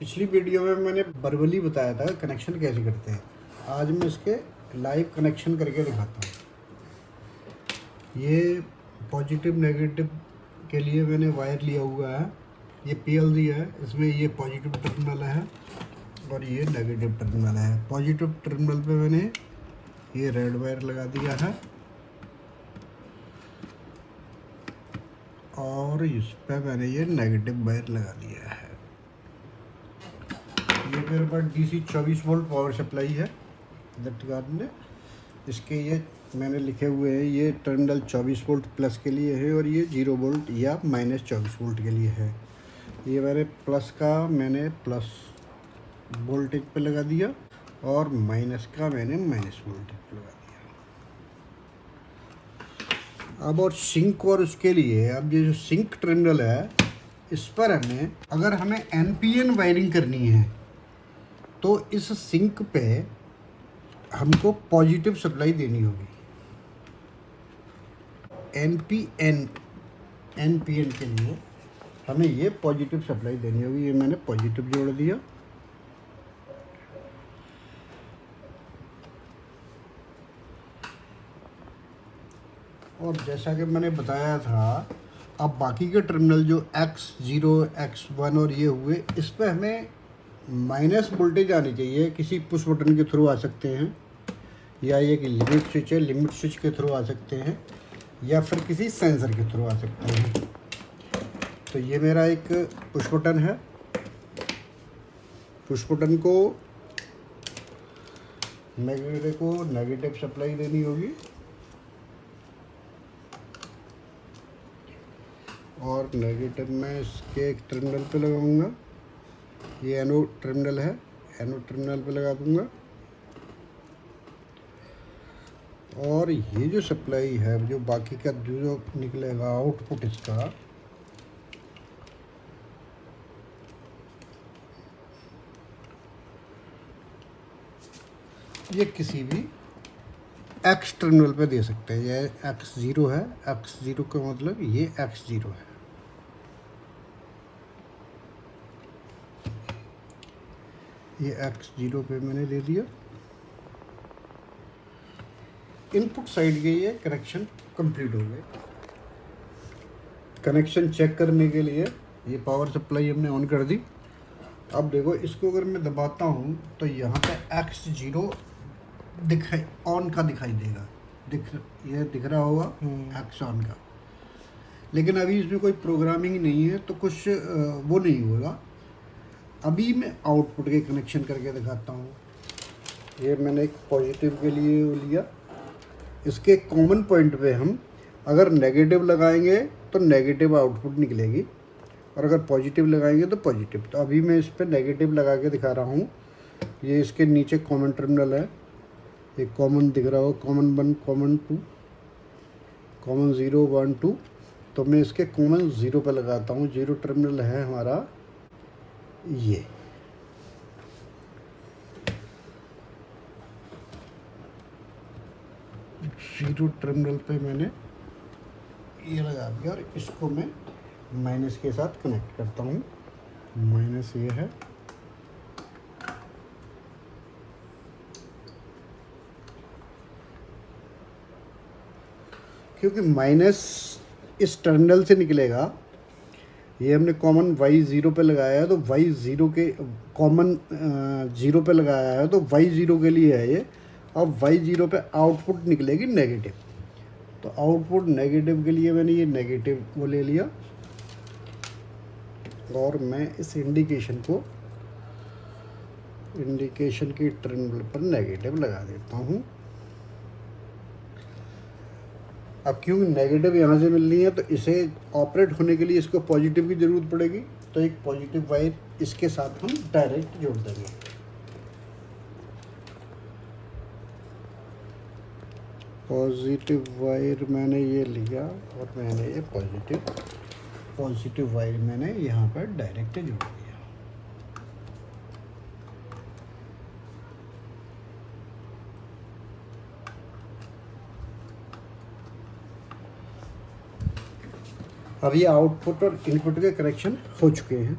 पिछली वीडियो में मैंने वर्बली बताया था कनेक्शन कैसे करते हैं। आज मैं इसके लाइव कनेक्शन करके दिखाता हूँ। ये पॉजिटिव नेगेटिव के लिए मैंने वायर लिया हुआ है। ये PLC है, इसमें ये पॉजिटिव टर्मिनल है और ये नेगेटिव टर्मिनल है। पॉजिटिव टर्मिनल पे मैंने ये रेड वायर लगा दिया है और इस पे मैंने ये नेगेटिव वायर लगा दिया है। ये मेरे पास DC 24 वोल्ट पावर सप्लाई है इलेक्ट्रिक ने। इसके ये मैंने लिखे हुए हैं, ये टर्मिनल 24 वोल्ट प्लस के लिए है और ये 0 वोल्ट या -24 वोल्ट के लिए है। ये मैंने प्लस का मैंने प्लस वोल्टेज पे लगा दिया और माइनस का मैंने माइनस वोल्टेज पे लगा दिया। अब और सिंक और उसके लिए अब ये जो सिंक टर्मिनल है, इस पर अगर हमें NPN वायरिंग करनी है तो इस सिंक पे हमको पॉजिटिव सप्लाई देनी होगी। NPN के लिए हमें ये पॉजिटिव सप्लाई देनी होगी। ये मैंने पॉजिटिव जोड़ दिया और जैसा कि मैंने बताया था, अब बाकी के टर्मिनल जो X0, X1 और ये हुए, इस पे हमें माइनस वोल्टेज आनी चाहिए। किसी पुश बटन के थ्रू आ सकते हैं या ये कि लिमिट स्विच है, लिमिट स्विच के थ्रू आ सकते हैं या फिर किसी सेंसर के थ्रू आ सकते हैं। तो ये मेरा एक पुश बटन है। पुश बटन को नेगेटिव सप्लाई देनी होगी और नेगेटिव में इसके एक टर्मिनल पे लगाऊंगा। ये एनोड टर्मिनल है, एनोड टर्मिनल पे लगा दूंगा और ये जो सप्लाई है, जो बाकी का जो निकलेगा आउटपुट इसका, ये किसी भी X टर्मिनल पे दे सकते हैं। ये X0 है, X0 का मतलब ये X0 है। ये X0 पे मैंने दे दिया। इनपुट साइड के ये कनेक्शन कंप्लीट हो गए। कनेक्शन चेक करने के लिए ये पावर सप्लाई हमने ऑन कर दी। अब देखो, इसको अगर मैं दबाता हूँ तो यहाँ पे X0 ऑन का दिखाई देगा। ये दिख रहा होगा X ऑन का, लेकिन अभी इसमें कोई प्रोग्रामिंग नहीं है तो कुछ वो नहीं होगा। अभी मैं आउटपुट के कनेक्शन करके दिखाता हूँ। ये मैंने एक पॉजिटिव के लिए वो लिया। इसके कॉमन पॉइंट पे हम अगर नेगेटिव लगाएंगे तो नेगेटिव आउटपुट निकलेगी और अगर पॉजिटिव लगाएंगे तो पॉजिटिव। तो अभी मैं इस पर नेगेटिव लगा के दिखा रहा हूँ। ये इसके नीचे कॉमन टर्मिनल है, एक कॉमन दिख रहा हो, कॉमन 1, कॉमन 2, कॉमन 0, 1, 2। तो मैं इसके कॉमन 0 पे लगाता हूँ। 0 टर्मिनल है हमारा ये। जीरो टर्मिनल पे मैंने ये लगा दिया और इसको मैं माइनस के साथ कनेक्ट करता हूँ। माइनस ये है, क्योंकि माइनस इस टर्मिनल से निकलेगा। ये हमने कॉमन Y0 पे लगाया है तो Y0 के कॉमन 0 पे लगाया है तो Y0 के लिए है ये। अब Y0 पे आउटपुट निकलेगी नेगेटिव। तो आउटपुट नेगेटिव के लिए मैंने ये नेगेटिव वो ले लिया और मैं इस इंडिकेशन की टर्मिनल पर नेगेटिव लगा देता हूँ। अब क्योंकि नेगेटिव यहाँ से मिल रही है तो इसे ऑपरेट होने के लिए इसको पॉजिटिव की ज़रूरत पड़ेगी। तो एक पॉजिटिव वायर इसके साथ हम डायरेक्ट जोड़ देंगे। पॉजिटिव वायर मैंने ये लिया और मैंने ये पॉजिटिव वायर मैंने यहाँ पर डायरेक्ट जोड़ दिया। अब ये आउटपुट और इनपुट के कनेक्शन हो चुके हैं।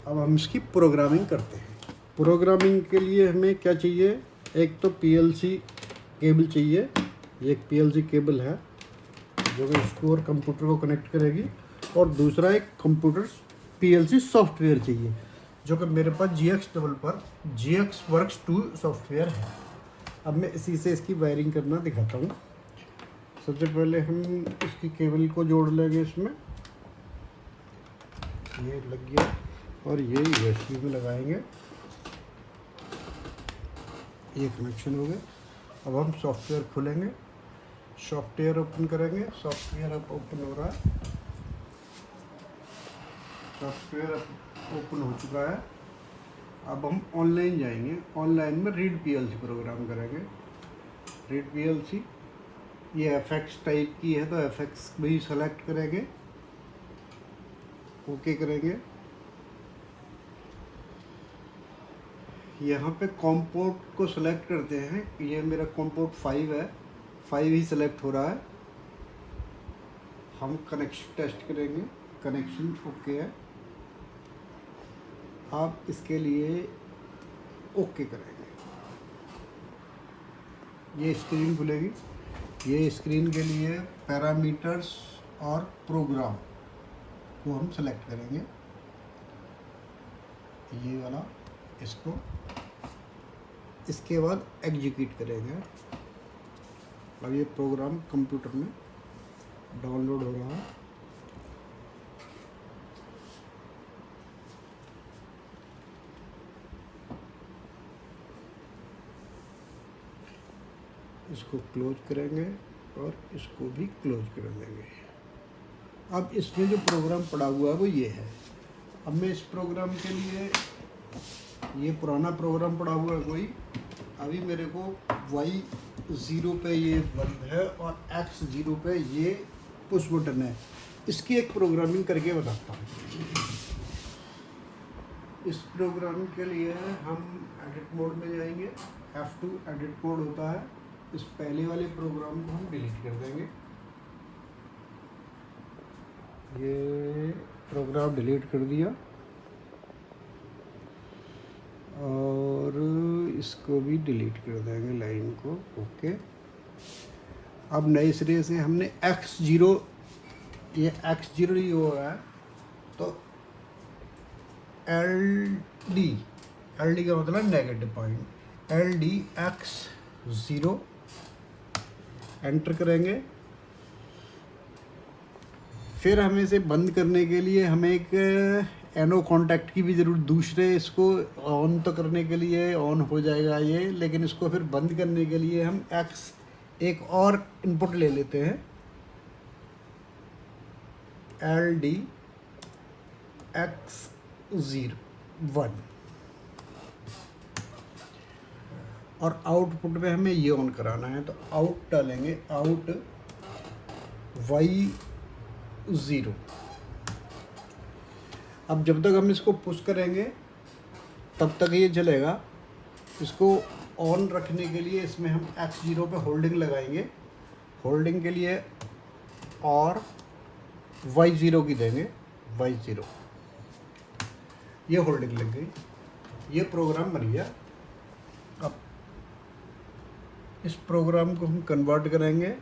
अब हम इसकी प्रोग्रामिंग करते हैं। प्रोग्रामिंग के लिए हमें क्या चाहिए, एक तो पीएलसी केबल चाहिए, ये एक पीएलसी केबल है जो कि इसको और कंप्यूटर को कनेक्ट करेगी, और दूसरा एक कंप्यूटर पीएलसी सॉफ्टवेयर चाहिए जो कि मेरे पास GX वर्क्स 2 सॉफ्टवेयर है। अब मैं इसी से इसकी वायरिंग करना दिखाता हूँ। सबसे पहले हम इसकी केबल को जोड़ लेंगे इसमें, ये लग गया, और ये यूएसबी में लगाएंगे, ये कनेक्शन हो गया। अब हम सॉफ्टवेयर खोलेंगे, सॉफ्टवेयर ओपन करेंगे, सॉफ्टवेयर अब ओपन हो रहा है, सॉफ्टवेयर ओपन हो चुका है। अब हम ऑनलाइन जाएंगे, ऑनलाइन में रीड पीएलसी प्रोग्राम करेंगे। रीड पीएलसी ये एफएक्स टाइप की है तो एफएक्स भी सेलेक्ट करेंगे, ओके करेंगे। यहाँ पे कॉम पोर्ट को सेलेक्ट करते हैं, ये मेरा कॉम पोर्ट 5 है, 5 ही सेलेक्ट हो रहा है। हम कनेक्शन टेस्ट करेंगे, कनेक्शन ओके है। आप इसके लिए ओके करेंगे, ये स्क्रीन खुलेगी। ये स्क्रीन के लिए पैरामीटर्स और प्रोग्राम को हम सेलेक्ट करेंगे, ये वाला, इसको। इसके बाद एग्जीक्यूट करेंगे। अब ये प्रोग्राम कंप्यूटर में डाउनलोड हो रहा है। इसको क्लोज करेंगे और इसको भी क्लोज कर देंगे। अब इसमें जो प्रोग्राम पड़ा हुआ है वो ये है। अब मैं इस प्रोग्राम के लिए, ये पुराना प्रोग्राम पड़ा हुआ है कोई, अभी मेरे को Y0 पे ये बंद है और X0 पे ये पुश बटन है। इसकी एक प्रोग्रामिंग करके बताता हूँ। इस प्रोग्राम के लिए हम एडिट मोड में जाएंगे, F2 एडिट मोड होता है। इस पहले वाले प्रोग्राम को हम डिलीट कर देंगे, ये प्रोग्राम डिलीट कर दिया, और इसको भी डिलीट कर देंगे, लाइन को, ओके। अब नए सिरे से हमने X0, ये X0 ही हो रहा है, तो LD का मतलब negative point, LD X0 enter करेंगे। फिर हमें इसे बंद करने के लिए हमें एक एनो कॉन्टैक्ट की भी ज़रूरत, दूसरे इसको ऑन तो करने के लिए ऑन हो जाएगा ये, लेकिन इसको फिर बंद करने के लिए हम एक और इनपुट ले लेते हैं, LD X01, और आउटपुट में हमें ये ऑन कराना है, तो आउट डालेंगे, आउट Y0। अब जब तक हम इसको पुश करेंगे तब तक ये चलेगा। इसको ऑन रखने के लिए इसमें हम X0 पे होल्डिंग लगाएंगे, होल्डिंग के लिए, और Y0 की देंगे, Y0, ये होल्डिंग लग गई, ये प्रोग्राम बन गया। अब इस प्रोग्राम को हम कन्वर्ट करेंगे,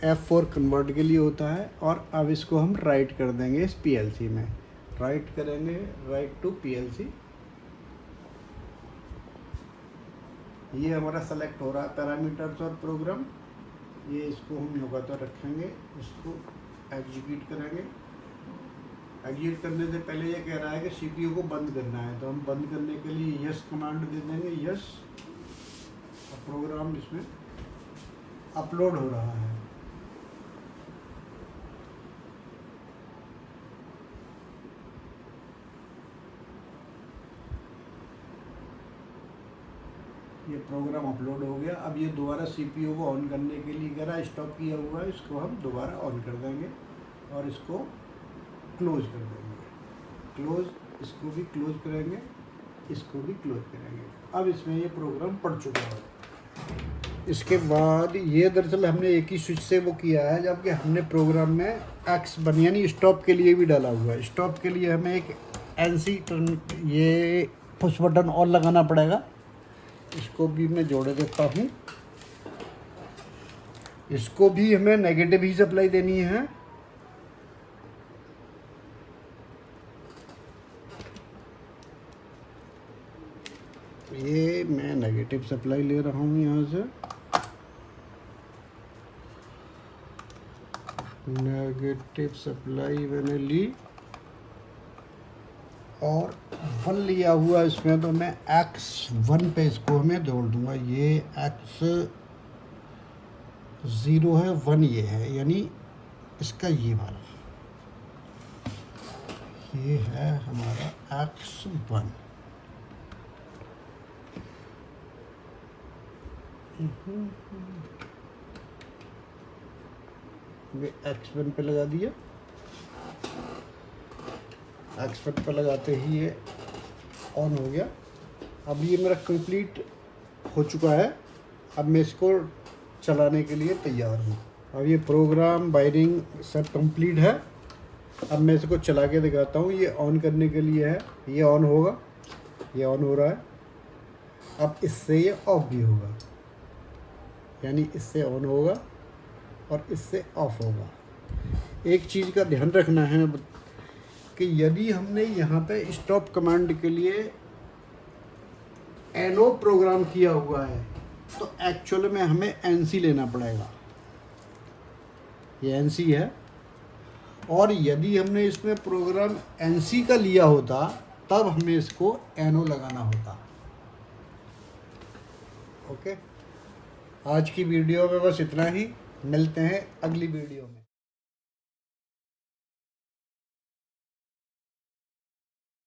F4 कन्वर्ट के लिए होता है, और अब इसको हम राइट कर देंगे इस PLC में, राइट करेंगे, राइट टू PLC। ये हमारा सेलेक्ट हो रहा है पैरामीटर्स और प्रोग्राम, ये इसको हम लगातार रखेंगे, इसको एग्जीक्यूट करेंगे। एग्जीक्यूट करने से पहले ये कह रहा है कि CPU को बंद करना है, तो हम बंद करने के लिए यस कमांड दे देंगे, यस। प्रोग्राम इसमें अपलोड हो रहा है। ये प्रोग्राम अपलोड हो गया। अब ये दोबारा CPU को ऑन करने के लिए कह रहा है, स्टॉप किया हुआ है, इसको हम दोबारा ऑन कर देंगे और इसको क्लोज कर देंगे, क्लोज, इसको भी क्लोज करेंगे, इसको भी क्लोज करेंगे। अब इसमें ये प्रोग्राम पड़ चुका है। इसके बाद ये दरअसल हमने एक ही स्विच से वो किया है, जबकि हमने प्रोग्राम में X बन यानी स्टॉप के लिए भी डाला हुआ है। स्टॉप के लिए हमें एक NC टर्न, ये पुश बटन और लगाना पड़ेगा। इसको भी मैं जोड़े देता हूँ। इसको भी हमें नेगेटिव ही सप्लाई देनी है। ये मैं नेगेटिव सप्लाई ले रहा हूँ यहाँ से, नेगेटिव सप्लाई मैंने ली और 1 लिया हुआ इसमें, तो मैं X1 पे इसको हमें जोड़ दूंगा। ये X0 है, 1 ये है, यानी इसका ये वाला, ये है हमारा X1। ये X1 पे लगा दिया। X1 पे लगाते ही ये ऑन हो गया। अब ये मेरा कंप्लीट हो चुका है। अब मैं इसको चलाने के लिए तैयार हूँ। अब ये प्रोग्राम वायरिंग सब कंप्लीट है। अब मैं इसको चला के दिखाता हूँ। ये ऑन करने के लिए है, ये ऑन होगा, ये ऑन हो रहा है। अब इससे ये ऑफ भी होगा, यानी इससे ऑन होगा और इससे ऑफ होगा। एक चीज़ का ध्यान रखना है कि यदि हमने यहाँ पे स्टॉप कमांड के लिए NO प्रोग्राम किया हुआ है तो एक्चुअल में हमें NC लेना पड़ेगा। ये NC है, और यदि हमने इसमें प्रोग्राम NC का लिया होता तब हमें इसको NO लगाना होता। ओके, आज की वीडियो में बस इतना ही। मिलते हैं अगली वीडियो में।